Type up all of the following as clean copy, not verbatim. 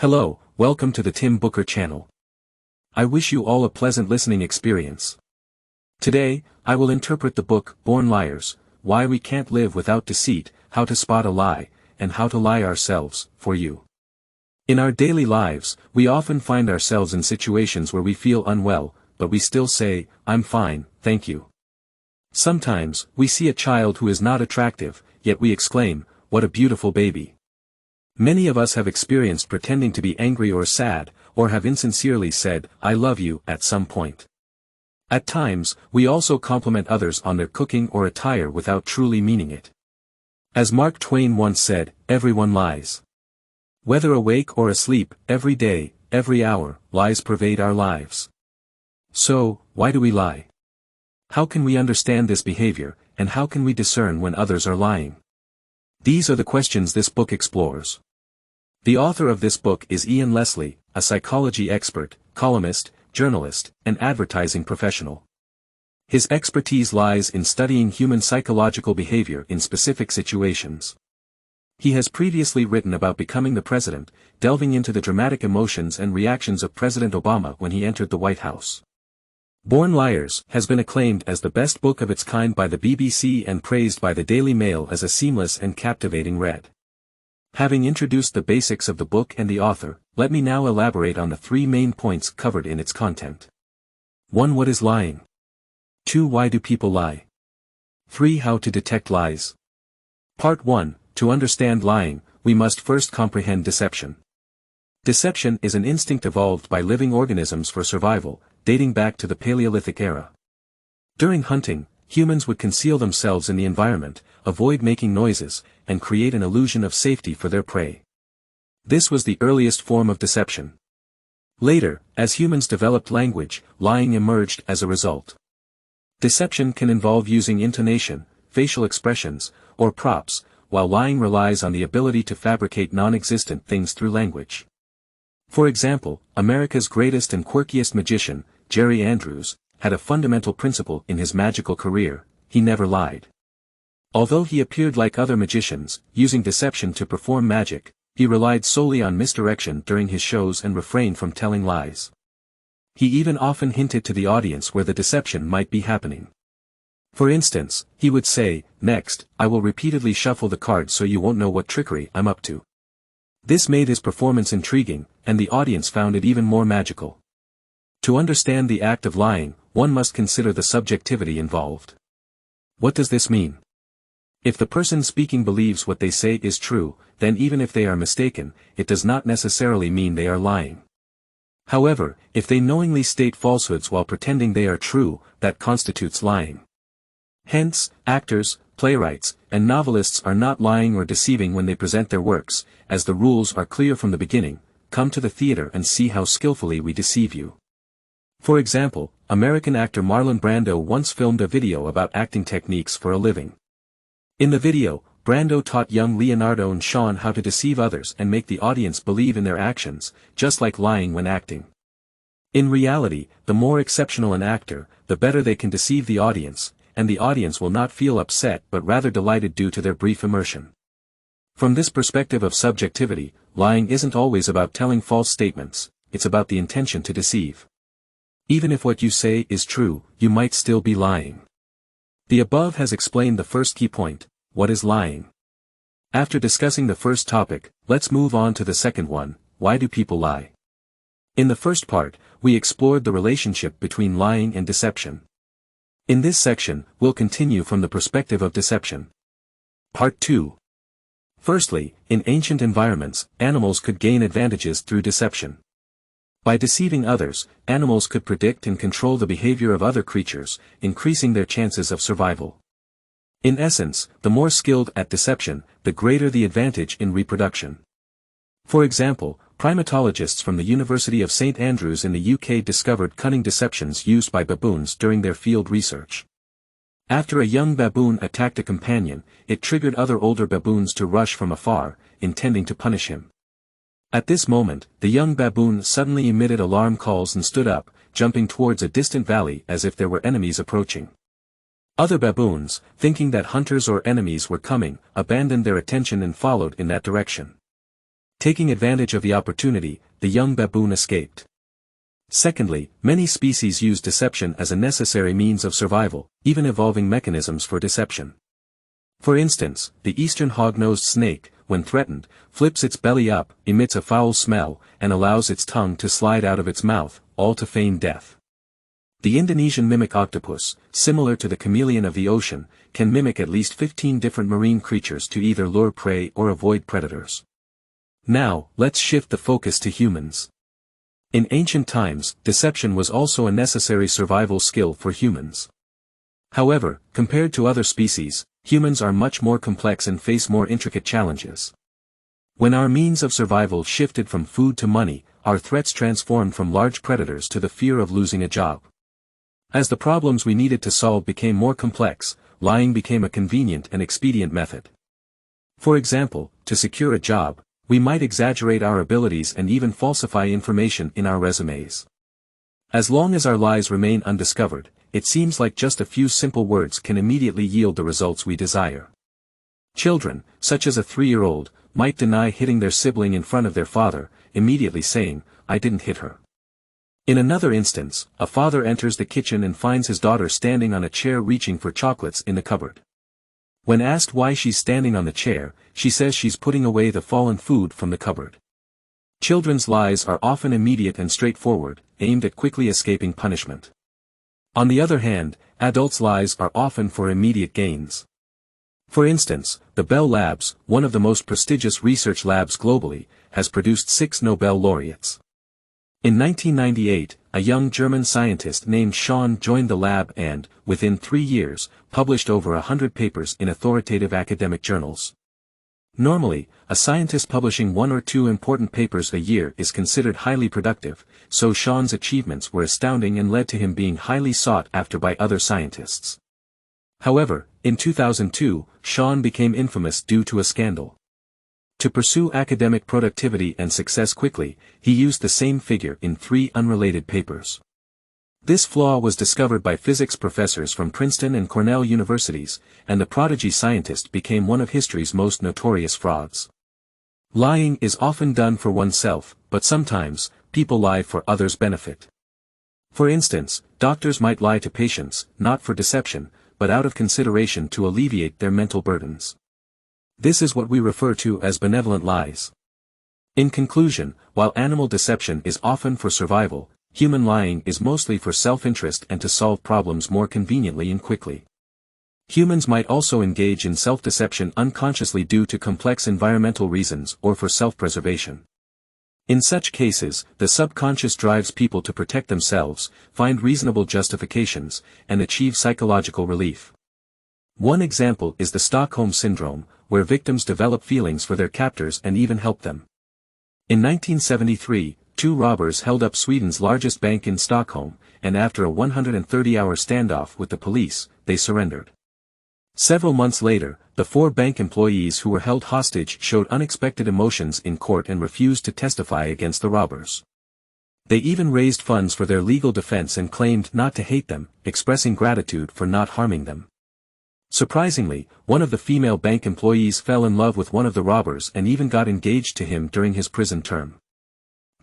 Hello, welcome to the Tim Booker channel. I wish you all a pleasant listening experience. Today, I will interpret the book Born Liars, Why We Can't Live Without Deceit, How to Spot a Lie, and How to Lie Ourselves, for you. In our daily lives, we often find ourselves in situations where we feel unwell, but we still say, "I'm fine, thank you." Sometimes, we see a child who is not attractive, yet we exclaim, "What a beautiful baby." Many of us have experienced pretending to be angry or sad, or have insincerely said, "I love you," at some point. At times, we also compliment others on their cooking or attire without truly meaning it. As Mark Twain once said, everyone lies. Whether awake or asleep, every day, every hour, lies pervade our lives. So, why do we lie? How can we understand this behavior, and how can we discern when others are lying? These are the questions this book explores. The author of this book is Ian Leslie, a psychology expert, columnist, journalist, and advertising professional. His expertise lies in studying human psychological behavior in specific situations. He has previously written about becoming the president, delving into the dramatic emotions and reactions of President Obama when he entered the White House. Born Liars has been acclaimed as the best book of its kind by the BBC and praised by the Daily Mail as a seamless and captivating read. Having introduced the basics of the book and the author, let me now elaborate on the three main points covered in its content. 1. What is lying? 2. Why do people lie? 3. How to detect lies. Part 1. To understand lying, we must first comprehend deception. Deception is an instinct evolved by living organisms for survival, dating back to the Paleolithic era. During hunting, humans would conceal themselves in the environment, avoid making noises, and create an illusion of safety for their prey. This was the earliest form of deception. Later, as humans developed language, lying emerged as a result. Deception can involve using intonation, facial expressions, or props, while lying relies on the ability to fabricate non-existent things through language. For example, America's greatest and quirkiest magician, Jerry Andrews, had a fundamental principle in his magical career: he never lied. Although he appeared like other magicians, using deception to perform magic, he relied solely on misdirection during his shows and refrained from telling lies. He even often hinted to the audience where the deception might be happening. For instance, he would say, "Next, I will repeatedly shuffle the cards so you won't know what trickery I'm up to." This made his performance intriguing, and the audience found it even more magical. To understand the act of lying, one must consider the subjectivity involved. What does this mean? If the person speaking believes what they say is true, then even if they are mistaken, it does not necessarily mean they are lying. However, if they knowingly state falsehoods while pretending they are true, that constitutes lying. Hence, actors, playwrights, and novelists are not lying or deceiving when they present their works, as the rules are clear from the beginning: come to the theater and see how skillfully we deceive you. For example, American actor Marlon Brando once filmed a video about acting techniques for a living. In the video, Brando taught young Leonardo and Sean how to deceive others and make the audience believe in their actions, just like lying when acting. In reality, the more exceptional an actor, the better they can deceive the audience, and the audience will not feel upset but rather delighted due to their brief immersion. From this perspective of subjectivity, lying isn't always about telling false statements, it's about the intention to deceive. Even if what you say is true, you might still be lying. The above has explained the first key point: what is lying? After discussing the first topic, let's move on to the second one: why do people lie? In the first part, we explored the relationship between lying and deception. In this section, we'll continue from the perspective of deception. Part 2. Firstly, in ancient environments, animals could gain advantages through deception. By deceiving others, animals could predict and control the behavior of other creatures, increasing their chances of survival. In essence, the more skilled at deception, the greater the advantage in reproduction. For example, primatologists from the University of St Andrews in the UK discovered cunning deceptions used by baboons during their field research. After a young baboon attacked a companion, it triggered other older baboons to rush from afar, intending to punish him. At this moment, the young baboon suddenly emitted alarm calls and stood up, jumping towards a distant valley as if there were enemies approaching. Other baboons, thinking that hunters or enemies were coming, abandoned their attention and followed in that direction. Taking advantage of the opportunity, the young baboon escaped. Secondly, many species use deception as a necessary means of survival, even evolving mechanisms for deception. For instance, the eastern hog-nosed snake, when threatened, flips its belly up, emits a foul smell, and allows its tongue to slide out of its mouth, all to feign death. The Indonesian mimic octopus, similar to the chameleon of the ocean, can mimic at least 15 different marine creatures to either lure prey or avoid predators. Now, let's shift the focus to humans. In ancient times, deception was also a necessary survival skill for humans. However, compared to other species, humans are much more complex and face more intricate challenges. When our means of survival shifted from food to money, our threats transformed from large predators to the fear of losing a job. As the problems we needed to solve became more complex, lying became a convenient and expedient method. For example, to secure a job, we might exaggerate our abilities and even falsify information in our resumes. As long as our lies remain undiscovered, it seems like just a few simple words can immediately yield the results we desire. Children, such as a 3-year-old, might deny hitting their sibling in front of their father, immediately saying, "I didn't hit her." In another instance, a father enters the kitchen and finds his daughter standing on a chair reaching for chocolates in the cupboard. When asked why she's standing on the chair, she says she's putting away the fallen food from the cupboard. Children's lies are often immediate and straightforward, aimed at quickly escaping punishment. On the other hand, adults' lies are often for immediate gains. For instance, the Bell Labs, one of the most prestigious research labs globally, has produced 6 Nobel laureates. In 1998, a young German scientist named Sean joined the lab and, within 3 years, published over 100 papers in authoritative academic journals. Normally, a scientist publishing 1 or 2 important papers a year is considered highly productive, so Sean's achievements were astounding and led to him being highly sought after by other scientists. However, in 2002, Sean became infamous due to a scandal. To pursue academic productivity and success quickly, he used the same figure in 3 unrelated papers. This flaw was discovered by physics professors from Princeton and Cornell universities, and the prodigy scientist became one of history's most notorious frauds. Lying is often done for oneself, but sometimes, people lie for others' benefit. For instance, doctors might lie to patients, not for deception, but out of consideration to alleviate their mental burdens. This is what we refer to as benevolent lies. In conclusion, while animal deception is often for survival, human lying is mostly for self-interest and to solve problems more conveniently and quickly. Humans might also engage in self-deception unconsciously due to complex environmental reasons or for self-preservation. In such cases, the subconscious drives people to protect themselves, find reasonable justifications, and achieve psychological relief. One example is the Stockholm Syndrome, where victims develop feelings for their captors and even help them. In 1973, 2 robbers held up Sweden's largest bank in Stockholm, and after a 130-hour standoff with the police, they surrendered. Several months later, the 4 bank employees who were held hostage showed unexpected emotions in court and refused to testify against the robbers. They even raised funds for their legal defense and claimed not to hate them, expressing gratitude for not harming them. Surprisingly, one of the female bank employees fell in love with one of the robbers and even got engaged to him during his prison term.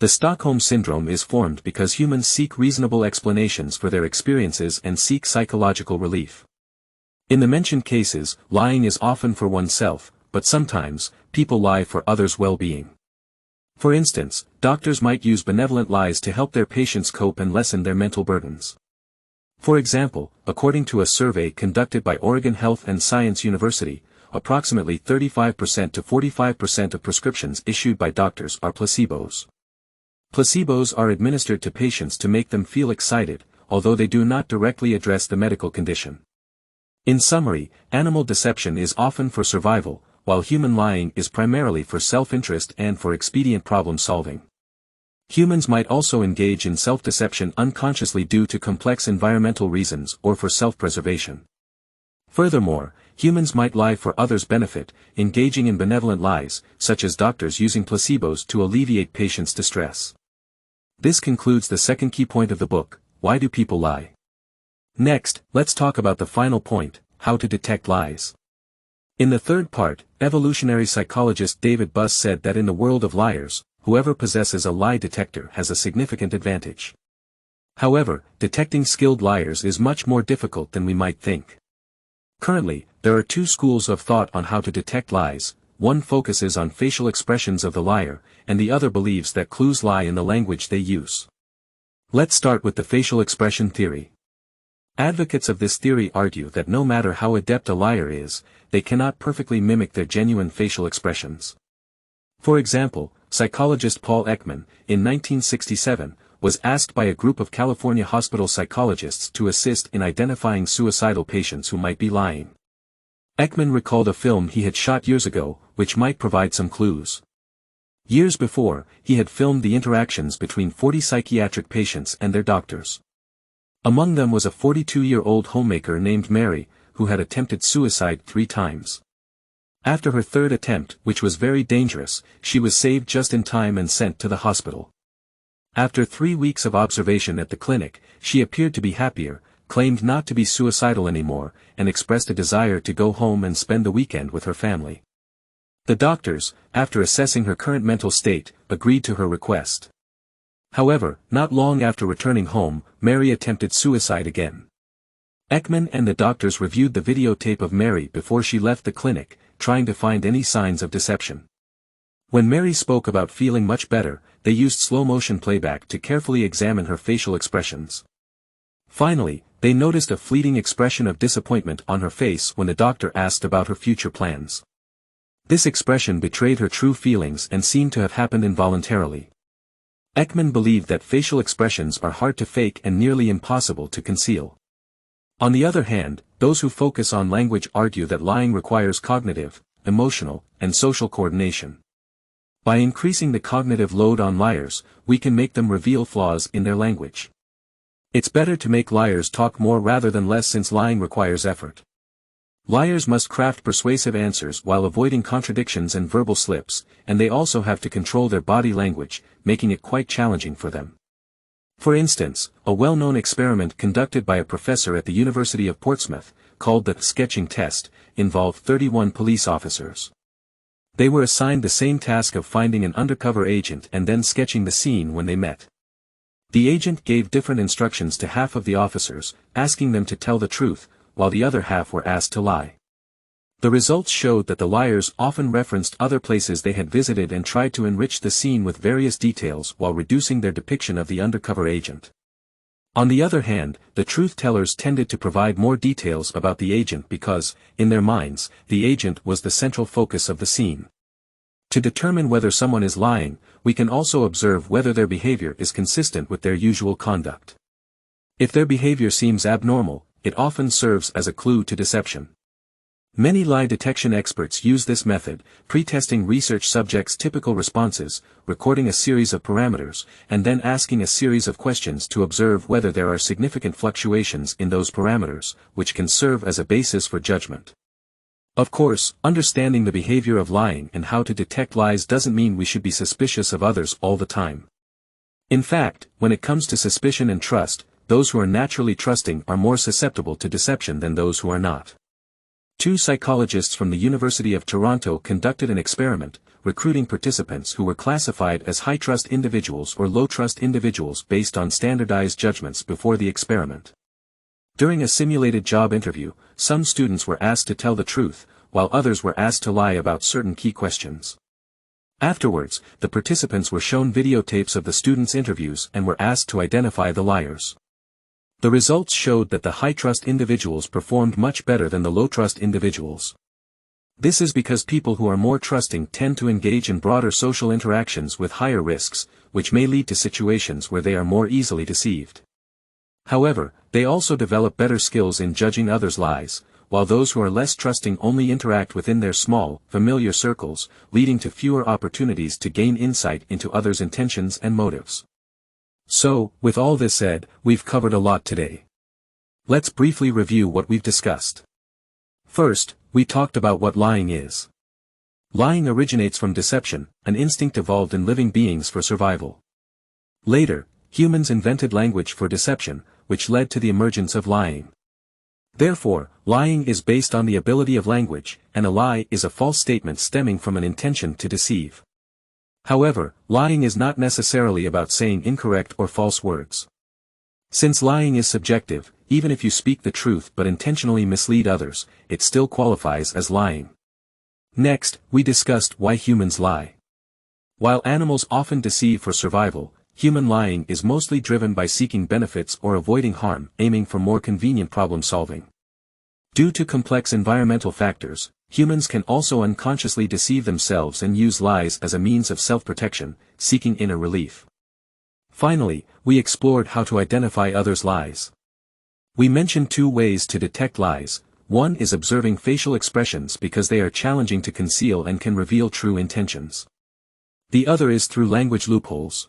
The Stockholm Syndrome is formed because humans seek reasonable explanations for their experiences and seek psychological relief. In the mentioned cases, lying is often for oneself, but sometimes, people lie for others' well-being. For instance, doctors might use benevolent lies to help their patients cope and lessen their mental burdens. For example, according to a survey conducted by Oregon Health and Science University, approximately 35% to 45% of prescriptions issued by doctors are placebos. Placebos are administered to patients to make them feel excited, although they do not directly address the medical condition. In summary, animal deception is often for survival, while human lying is primarily for self-interest and for expedient problem-solving. Humans might also engage in self-deception unconsciously due to complex environmental reasons or for self-preservation. Furthermore, humans might lie for others' benefit, engaging in benevolent lies, such as doctors using placebos to alleviate patients' distress. This concludes the second key point of the book, Why Do People Lie? Next, let's talk about the final point, how to detect lies. In the third part, evolutionary psychologist David Buss said that in the world of liars, whoever possesses a lie detector has a significant advantage. However, detecting skilled liars is much more difficult than we might think. Currently, there are two schools of thought on how to detect lies. One focuses on facial expressions of the liar, and the other believes that clues lie in the language they use. Let's start with the facial expression theory. Advocates of this theory argue that no matter how adept a liar is, they cannot perfectly mimic their genuine facial expressions. For example, psychologist Paul Ekman, in 1967, was asked by a group of California hospital psychologists to assist in identifying suicidal patients who might be lying. Ekman recalled a film he had shot years ago, which might provide some clues. Years before, he had filmed the interactions between 40 psychiatric patients and their doctors. Among them was a 42-year-old homemaker named Mary, who had attempted suicide 3 times. After her third attempt, which was very dangerous, she was saved just in time and sent to the hospital. After 3 weeks of observation at the clinic, she appeared to be happier, claimed not to be suicidal anymore, and expressed a desire to go home and spend the weekend with her family. The doctors, after assessing her current mental state, agreed to her request. However, not long after returning home, Mary attempted suicide again. Ekman and the doctors reviewed the videotape of Mary before she left the clinic, trying to find any signs of deception. When Mary spoke about feeling much better, they used slow-motion playback to carefully examine her facial expressions. Finally, they noticed a fleeting expression of disappointment on her face when the doctor asked about her future plans. This expression betrayed her true feelings and seemed to have happened involuntarily. Ekman believed that facial expressions are hard to fake and nearly impossible to conceal. On the other hand, those who focus on language argue that lying requires cognitive, emotional, and social coordination. By increasing the cognitive load on liars, we can make them reveal flaws in their language. It's better to make liars talk more rather than less, since lying requires effort. Liars must craft persuasive answers while avoiding contradictions and verbal slips, and they also have to control their body language, making it quite challenging for them. For instance, a well-known experiment conducted by a professor at the University of Portsmouth, called the sketching test, involved 31 police officers. They were assigned the same task of finding an undercover agent and then sketching the scene when they met. The agent gave different instructions to half of the officers, asking them to tell the truth, while the other half were asked to lie. The results showed that the liars often referenced other places they had visited and tried to enrich the scene with various details while reducing their depiction of the undercover agent. On the other hand, the truth-tellers tended to provide more details about the agent because, in their minds, the agent was the central focus of the scene. To determine whether someone is lying, we can also observe whether their behavior is consistent with their usual conduct. If their behavior seems abnormal, it often serves as a clue to deception. Many lie detection experts use this method, pre-testing research subjects' typical responses, recording a series of parameters, and then asking a series of questions to observe whether there are significant fluctuations in those parameters, which can serve as a basis for judgment. Of course, understanding the behavior of lying and how to detect lies doesn't mean we should be suspicious of others all the time. In fact, when it comes to suspicion and trust, those who are naturally trusting are more susceptible to deception than those who are not. 2 psychologists from the University of Toronto conducted an experiment, recruiting participants who were classified as high-trust individuals or low-trust individuals based on standardized judgments before the experiment. During a simulated job interview, some students were asked to tell the truth, while others were asked to lie about certain key questions. Afterwards, the participants were shown videotapes of the students' interviews and were asked to identify the liars. The results showed that the high-trust individuals performed much better than the low-trust individuals. This is because people who are more trusting tend to engage in broader social interactions with higher risks, which may lead to situations where they are more easily deceived. However, they also develop better skills in judging others' lies, while those who are less trusting only interact within their small, familiar circles, leading to fewer opportunities to gain insight into others' intentions and motives. So, with all this said, we've covered a lot today. Let's briefly review what we've discussed. First, we talked about what lying is. Lying originates from deception, an instinct evolved in living beings for survival. Later, humans invented language for deception, which led to the emergence of lying. Therefore, lying is based on the ability of language, and a lie is a false statement stemming from an intention to deceive. However, lying is not necessarily about saying incorrect or false words. Since lying is subjective, even if you speak the truth but intentionally mislead others, it still qualifies as lying. Next, we discussed why humans lie. While animals often deceive for survival, human lying is mostly driven by seeking benefits or avoiding harm, aiming for more convenient problem solving. Due to complex environmental factors, humans can also unconsciously deceive themselves and use lies as a means of self-protection, seeking inner relief. Finally, we explored how to identify others' lies. We mentioned 2 ways to detect lies. One is observing facial expressions because they are challenging to conceal and can reveal true intentions. The other is through language loopholes.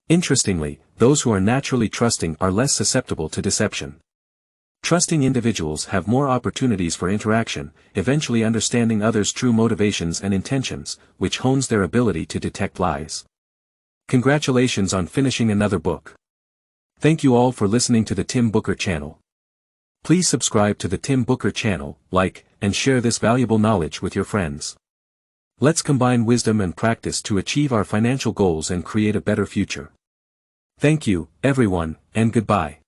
Interestingly, those who are naturally trusting are less susceptible to deception. Trusting individuals have more opportunities for interaction, eventually understanding others' true motivations and intentions, which hones their ability to detect lies. Congratulations on finishing another book. Thank you all for listening to the Tim Booker channel. Please subscribe to the Tim Booker channel, like, and share this valuable knowledge with your friends. Let's combine wisdom and practice to achieve our financial goals and create a better future. Thank you, everyone, and goodbye.